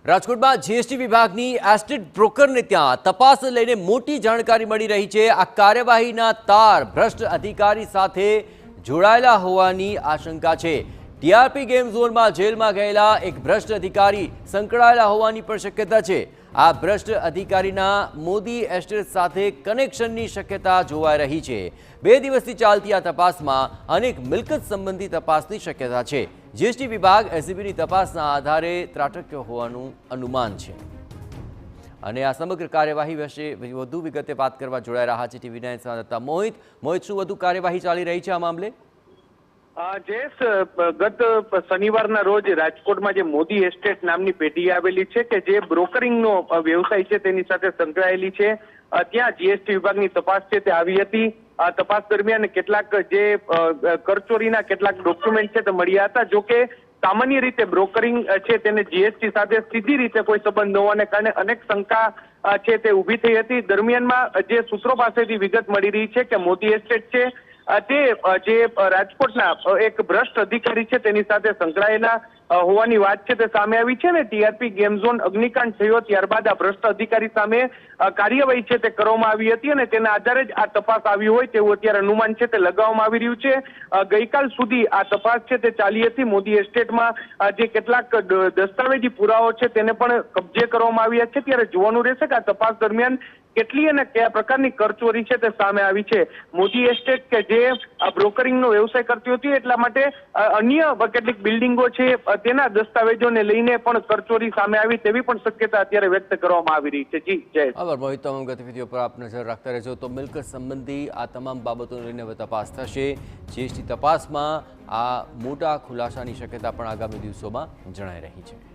રાજકોટમાં જીએસટી વિભાગની એસ્ટેટ બ્રોકરને ત્યાં તપાસ લઈને મોટી જાણકારી મળી રહી છે। આ કાર્યવાહીના તાર ભ્રષ્ટ અધિકારી સાથે જોડાયેલા હોવાની આશંકા છે। ટીઆરપી ગેમ ઝોનમાં જેલમાં ગયેલા એક ભ્રષ્ટ અધિકારી સંકળાયેલા હોવાની પણ શક્યતા છે। આ ભ્રષ્ટ અધિકારીના મોદી એસ્ટેટ સાથે કનેક્શનની શક્યતા જોવાઈ રહી છે। 2 દિવસથી ચાલતી આ તપાસમાં અનેક મિલકત સંબંધી તપાસની શક્યતા છે। જીએસટી વિભાગ એસીબીની તપાસના આધારે ત્રાટક્યો હોવાનું અનુમાન છે। અને આ સમગ્ર કાર્યવાહી વિશે વધુ વિગતે વાત કરવા જોડાઈ રહ્યા છે ટીવી9 સંવાદદાતા મોહિત, શું વધુ કાર્યવાહી ચાલી રહી છે આ મામલે? જયેશ, ગત શનિવારના રોજ રાજકોટમાં જે મોદી એસ્ટેટ નામની પેઢી આવેલી છે કે જે બ્રોકરિંગનો વ્યવસાય છે તેની સાથે સંકળાયેલી છે, ત્યાં જીએસટી વિભાગની તપાસ છે તે આવી હતી। આ તપાસ દરમિયાન કેટલાક જે કરચોરીના કેટલાક ડોક્યુમેન્ટ છે તે મળ્યા હતા। જો કે સામાન્ય રીતે બ્રોકરિંગ છે તેને જીએસટી સાથે સીધી રીતે કોઈ સંબંધ ન હોવાને કારણે અનેક શંકા છે તે ઊભી થઈ હતી। દરમિયાનમાં જે સૂત્રો પાસેથી વિગત મળી રહી છે કે મોદી એસ્ટેટ છે તે જે રાજકોટના એક ભ્રષ્ટ અધિકારી છે તેની સાથે સંકળાયેલા હોવાની વાત છે તે સામે આવી છે ને ટીઆરપી ગેમ ઝોન અગ્નિકાંડ થયો ત્યારબાદ આ ભ્રષ્ટ અધિકારી સામે કાર્યવાહી છે તે કરવામાં આવી હતી અને તેના આધારે જ આ તપાસ આવી હોય તેવું અત્યારે અનુમાન છે તે લગાવવામાં આવી રહ્યું છે। ગઈકાલ સુધી આ તપાસ છે તે ચાલી હતી। મોદી એસ્ટેટમાં જે કેટલાક દસ્તાવેજી પુરાવો છે તેને પણ કબજે કરવામાં આવ્યા છે। ત્યારે જોવાનું રહેશે કે આ તપાસ દરમિયાન કેટલી અને કયા પ્રકારની કરચોરી છે તે સામે આવી છે। મોદી એસ્ટેટ કે જે બ્રોકરિંગનો વ્યવસાય કરતી હતી એટલા માટે અન્ય કેટલીક બિલ્ડિંગો છે તેના દસ્તાવેજોને લઈને પણ કરચોરી સામે આવી તેવી પણ શક્યતા અત્યારે વ્યક્ત કરવામાં આવી રહી છે। જી જય આભાર મોહિત, તમામ ગતિવિધિઓ પર આપ નજર રાખતા રહેજો। તો મિલકત સંબંધી આ તમામ બાબતોને લઈને હવે તપાસ થશે। જીએસટી તપાસમાં આ મોટા ખુલાસાની શક્યતા પણ આગામી દિવસોમાં જણાઈ રહી છે।